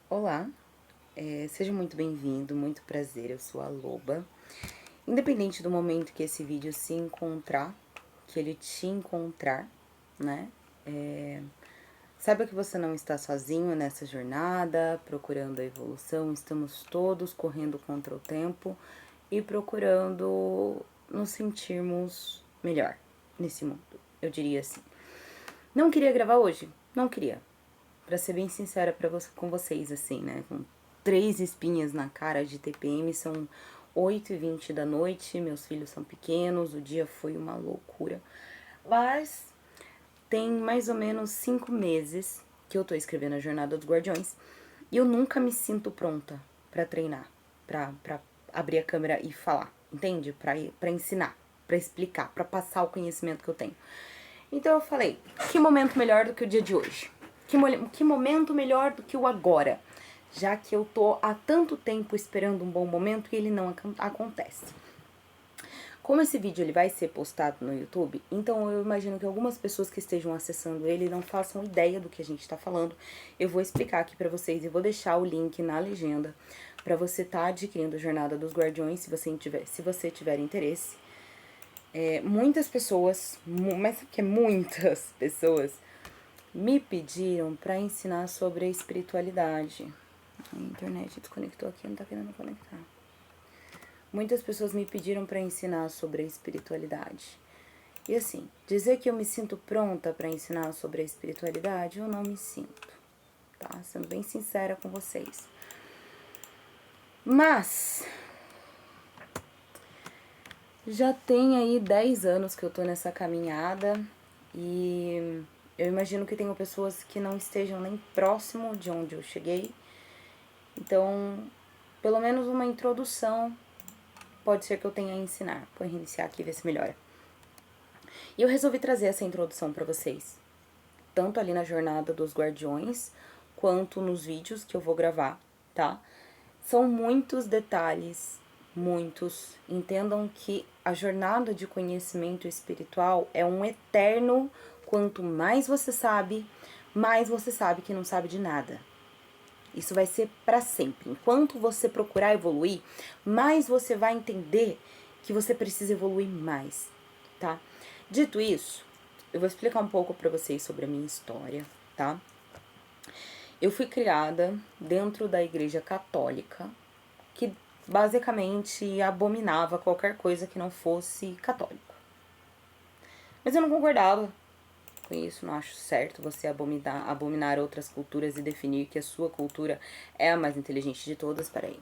Olá, seja muito bem-vindo, muito prazer, eu sou a Loba. Independente do momento que esse vídeo se encontrar, que ele te encontrar, né? Saiba que você não está sozinho nessa jornada, procurando a evolução, estamos todos correndo contra o tempo e procurando nos sentirmos melhor nesse mundo, eu diria assim. Não queria gravar hoje, não queria. Pra ser bem sincera com vocês, assim, né? Com 3 espinhas na cara de TPM, são 8h20 da noite, meus filhos são pequenos, o dia foi uma loucura. Mas tem mais ou menos 5 meses que eu tô escrevendo a Jornada dos Guardiões e eu nunca me sinto pronta pra treinar, pra abrir a câmera e falar, entende? Pra ensinar, pra explicar, pra passar o conhecimento que eu tenho. Então eu falei, que momento melhor do que o dia de hoje? Que momento melhor do que o agora? Já que eu tô há tanto tempo esperando um bom momento e ele não acontece. Como esse vídeo ele vai ser postado no YouTube, então eu imagino que algumas pessoas que estejam acessando ele não façam ideia do que a gente tá falando. Eu vou explicar aqui pra vocês e vou deixar o link na legenda pra você tá adquirindo a Jornada dos Guardiões, se você tiver interesse. Muitas pessoas, mas sabe que é muitas pessoas, me pediram pra ensinar sobre a espiritualidade. A internet desconectou aqui, não tá querendo conectar. Muitas pessoas me pediram pra ensinar sobre a espiritualidade. E assim, dizer que eu me sinto pronta pra ensinar sobre a espiritualidade, eu não me sinto, tá? Sendo bem sincera com vocês. Mas já tem aí 10 anos que eu tô nessa caminhada e eu imagino que tenham pessoas que não estejam nem próximo de onde eu cheguei. Então, pelo menos uma introdução pode ser que eu tenha a ensinar. Vou reiniciar aqui e ver se melhora. E eu resolvi trazer essa introdução pra vocês, tanto ali na Jornada dos Guardiões, quanto nos vídeos que eu vou gravar, tá? São muitos detalhes, muitos. Entendam que a jornada de conhecimento espiritual é um eterno. Quanto mais você sabe que não sabe de nada. Isso vai ser para sempre. Enquanto você procurar evoluir, mais você vai entender que você precisa evoluir mais, tá? Dito isso, eu vou explicar um pouco para vocês sobre a minha história, tá? Eu fui criada dentro da Igreja Católica, que basicamente abominava qualquer coisa que não fosse católico. Mas eu não concordava com isso, não acho certo você abominar outras culturas e definir que a sua cultura é a mais inteligente de todas. Peraí.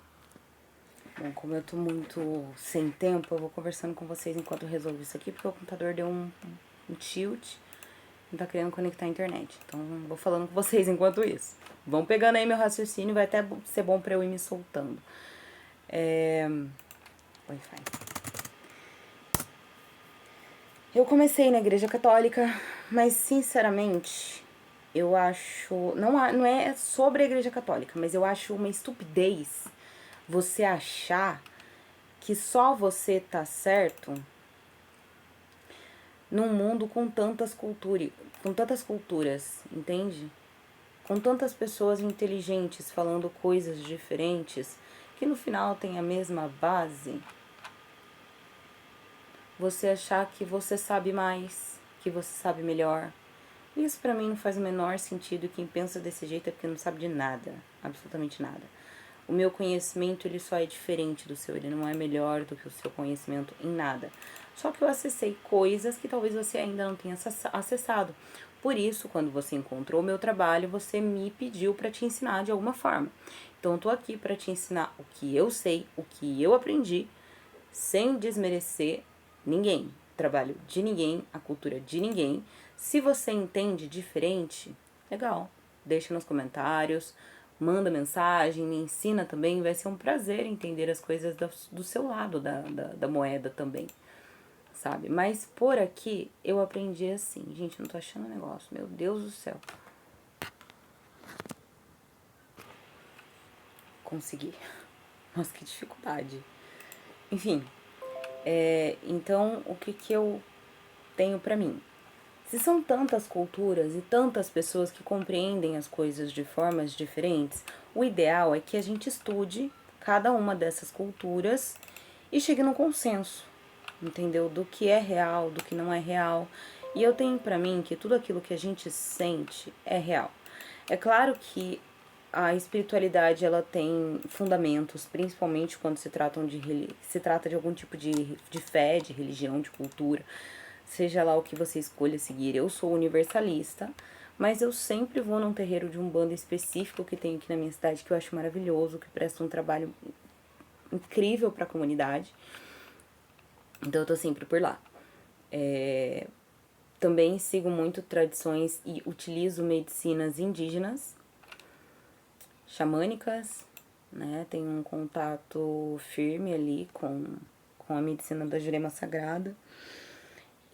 Bom, como eu tô muito sem tempo, eu vou conversando com vocês enquanto eu resolvo isso aqui, porque o computador deu um tilt, não tá querendo conectar a internet. Então, vou falando com vocês enquanto isso. Vão pegando aí meu raciocínio, vai até ser bom pra eu ir me soltando. Wi-Fi. Eu comecei na Igreja Católica, mas sinceramente, eu acho. Não é sobre a Igreja Católica, mas eu acho uma estupidez você achar que só você tá certo num mundo com tantas culturas, entende? Com tantas pessoas inteligentes falando coisas diferentes, que no final tem a mesma base. Você achar que você sabe mais, que você sabe melhor. Isso pra mim não faz o menor sentido. Quem pensa desse jeito é porque não sabe de nada, absolutamente nada. O meu conhecimento, ele só é diferente do seu, ele não é melhor do que o seu conhecimento em nada. Só que eu acessei coisas que talvez você ainda não tenha acessado. Por isso, quando você encontrou o meu trabalho, você me pediu para te ensinar de alguma forma. Então, eu tô aqui para te ensinar o que eu sei, o que eu aprendi, sem desmerecer ninguém, o trabalho de ninguém, a cultura de ninguém. Se você entende diferente, legal, deixa nos comentários, manda mensagem, me ensina também, vai ser um prazer entender as coisas do seu lado da moeda também, sabe? Mas por aqui eu aprendi assim, gente, não tô achando o negócio, meu Deus do céu. Consegui. Nossa, que dificuldade. Enfim, então o que eu tenho pra mim? Se são tantas culturas e tantas pessoas que compreendem as coisas de formas diferentes, o ideal é que a gente estude cada uma dessas culturas e chegue num consenso, entendeu? Do que é real, do que não é real. E eu tenho pra mim que tudo aquilo que a gente sente é real. É claro que a espiritualidade ela tem fundamentos, principalmente quando se trata de algum tipo de fé, de religião, de cultura, seja lá o que você escolha seguir. Eu sou universalista, mas eu sempre vou num terreiro de umbanda específico que tem aqui na minha cidade, que eu acho maravilhoso, que presta um trabalho incrível para a comunidade. Então eu tô sempre por lá. Também sigo muito tradições e utilizo medicinas indígenas, xamânicas, né? Tenho um contato firme ali com a medicina da Jurema Sagrada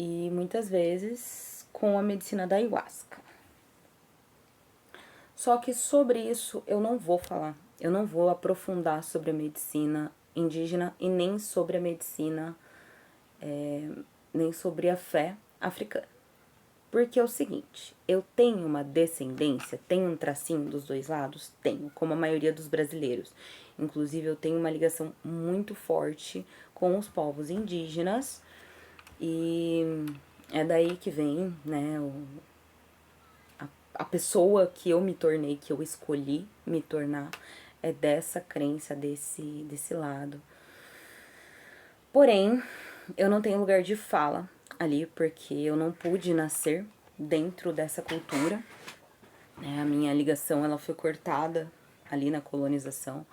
e muitas vezes com a medicina da ayahuasca. Só que sobre isso eu não vou falar. Eu não vou aprofundar sobre a medicina indígena e nem sobre a medicina, nem sobre a fé africana. Porque é o seguinte, eu tenho uma descendência, tenho um tracinho dos dois lados? Tenho, como a maioria dos brasileiros. Inclusive, eu tenho uma ligação muito forte com os povos indígenas. E é daí que vem, né, a pessoa que eu me tornei, que eu escolhi me tornar, é dessa crença, desse lado. Porém, eu não tenho lugar de fala ali, porque eu não pude nascer dentro dessa cultura. A minha ligação, ela foi cortada ali na colonização.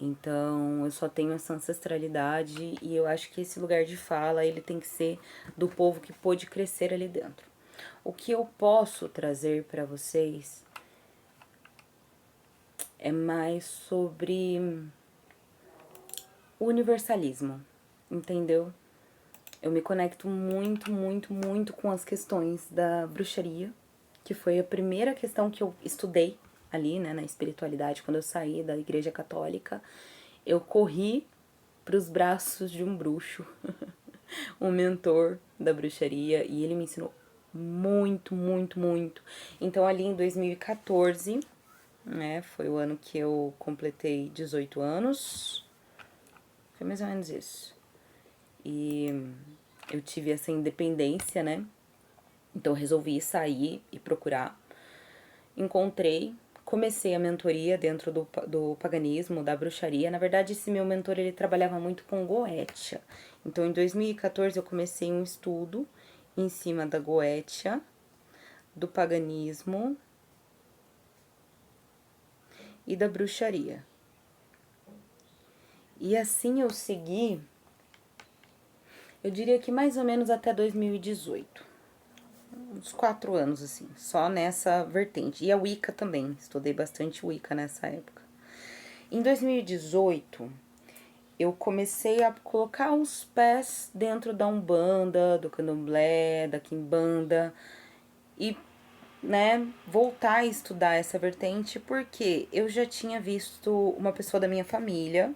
Então, eu só tenho essa ancestralidade e eu acho que esse lugar de fala, ele tem que ser do povo que pôde crescer ali dentro. O que eu posso trazer para vocês é mais sobre o universalismo, entendeu? Eu me conecto muito, muito, muito com as questões da bruxaria, que foi a primeira questão que eu estudei ali, né, na espiritualidade. Quando eu saí da igreja católica, eu corri para os braços de um bruxo, um mentor da bruxaria, e ele me ensinou muito, muito, muito. Então, ali em 2014, né, foi o ano que eu completei 18 anos, foi mais ou menos isso. E eu tive essa independência, né? Então resolvi sair e procurar. Encontrei, comecei a mentoria dentro do paganismo, da bruxaria. Na verdade, esse meu mentor, ele trabalhava muito com Goetia. Então, em 2014, eu comecei um estudo em cima da Goetia, do paganismo e da bruxaria. E assim eu segui, eu diria que mais ou menos até 2018. Uns 4 anos, assim, só nessa vertente. E a Wicca também, estudei bastante Wicca nessa época. Em 2018, eu comecei a colocar os pés dentro da Umbanda, do Candomblé, da Quimbanda e, né, voltar a estudar essa vertente porque eu já tinha visto uma pessoa da minha família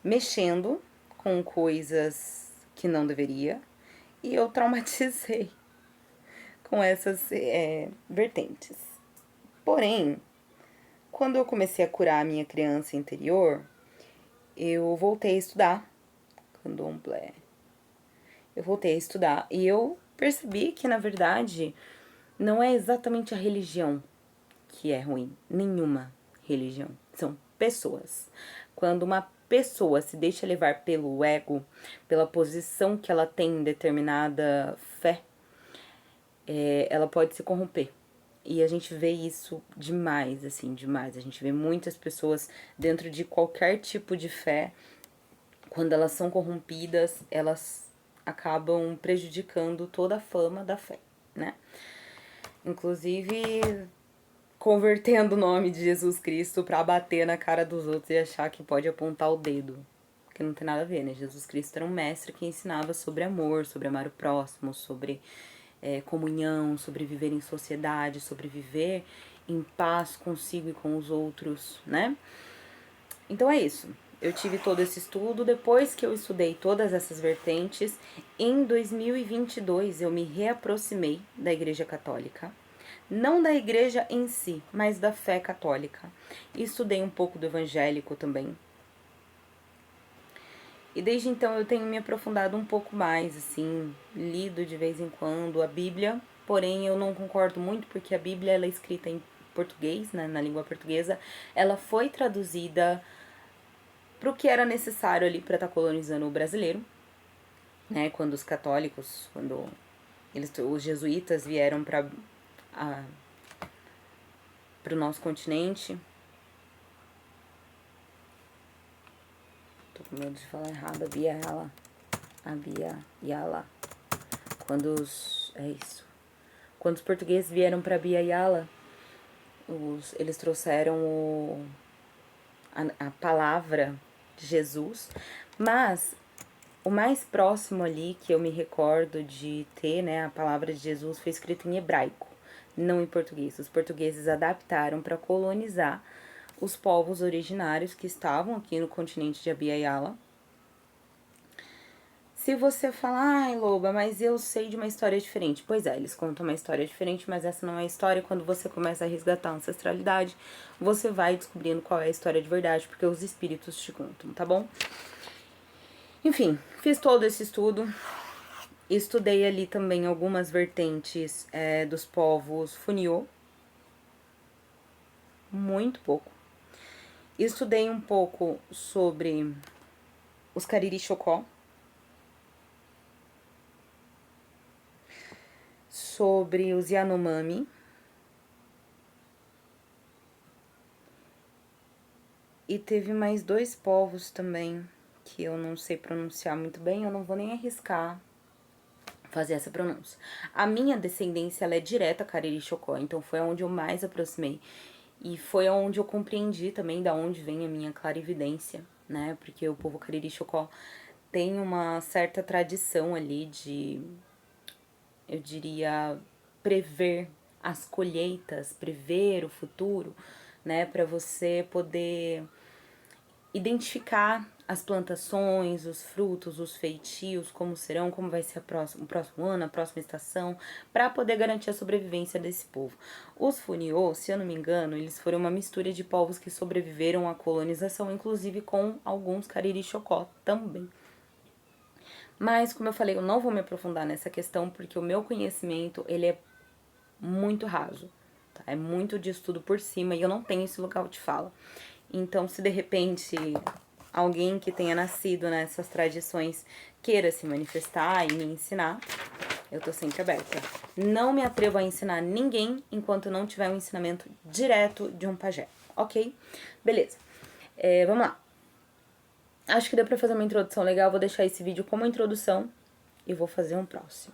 mexendo com coisas que não deveria e eu traumatizei com essas vertentes. Porém, quando eu comecei a curar a minha criança interior, eu voltei a estudar candomblé. Eu voltei a estudar e eu percebi que, na verdade, não é exatamente a religião que é ruim. Nenhuma religião. São pessoas. Quando uma pessoa se deixa levar pelo ego, pela posição que ela tem em determinada fé, ela pode se corromper. E a gente vê isso demais, assim, demais. A gente vê muitas pessoas dentro de qualquer tipo de fé, quando elas são corrompidas, elas acabam prejudicando toda a fama da fé, né? Inclusive, convertendo o nome de Jesus Cristo pra bater na cara dos outros e achar que pode apontar o dedo. Que não tem nada a ver, né? Jesus Cristo era um mestre que ensinava sobre amor, sobre amar o próximo, sobre comunhão, sobre viver em sociedade, sobre viver em paz consigo e com os outros, né? Então é isso. eu tive todo esse estudo. Depois que eu estudei todas essas vertentes, em 2022 eu me reaproximei da Igreja Católica. Não da igreja em si, mas da fé católica. Estudei um pouco do evangélico também. E desde então eu tenho me aprofundado um pouco mais, assim, lido de vez em quando a Bíblia. Porém, eu não concordo muito porque a Bíblia ela é escrita em português, né, na língua portuguesa. Ela foi traduzida para o que era necessário ali para estar colonizando o brasileiro, né? Quando os católicos, quando os jesuítas vieram para o nosso continente. Tô com medo de falar errado, a Bia Yala. É isso. Quando os portugueses vieram para Bia Yala, eles trouxeram a palavra de Jesus, mas o mais próximo ali que eu me recordo de ter, né, a palavra de Jesus foi escrito em hebraico, não em português. Os portugueses adaptaram para colonizar os povos originários que estavam aqui no continente de Abya Yala. Se você falar, ai, Loba, mas eu sei de uma história diferente. Pois é, eles contam uma história diferente, mas essa não é a história. Quando você começa a resgatar a ancestralidade, você vai descobrindo qual é a história de verdade, porque os espíritos te contam, tá bom? Enfim, fiz todo esse estudo. Estudei ali também algumas vertentes dos povos Funiô. Muito pouco. Estudei um pouco sobre os Cariri Chocó. Sobre os Yanomami. E teve mais 2 povos também, que eu não sei pronunciar muito bem, eu não vou nem arriscar fazer essa pronúncia. A minha descendência, ela é direta Cariri Chocó, então foi onde eu mais aproximei. E foi onde eu compreendi também da onde vem a minha clarividência, né? Porque o povo Cariri Chocó tem uma certa tradição ali de, eu diria, prever as colheitas, prever o futuro, né? Para você poder identificar as plantações, os frutos, os feitios, como serão, como vai ser o próximo ano, a próxima estação, para poder garantir a sobrevivência desse povo. Os Funiô, se eu não me engano, eles foram uma mistura de povos que sobreviveram à colonização, inclusive com alguns Cariri Chocó também. Mas, como eu falei, eu não vou me aprofundar nessa questão, porque o meu conhecimento, ele é muito raso, tá? É muito de estudo por cima e eu não tenho esse local de fala. Então, se de repente alguém que tenha nascido nessas tradições queira se manifestar e me ensinar, eu tô sempre aberta. Não me atrevo a ensinar ninguém enquanto não tiver um ensinamento direto de um pajé, ok? Beleza. Vamos lá. Acho que deu pra fazer uma introdução legal, vou deixar esse vídeo como introdução e vou fazer um próximo.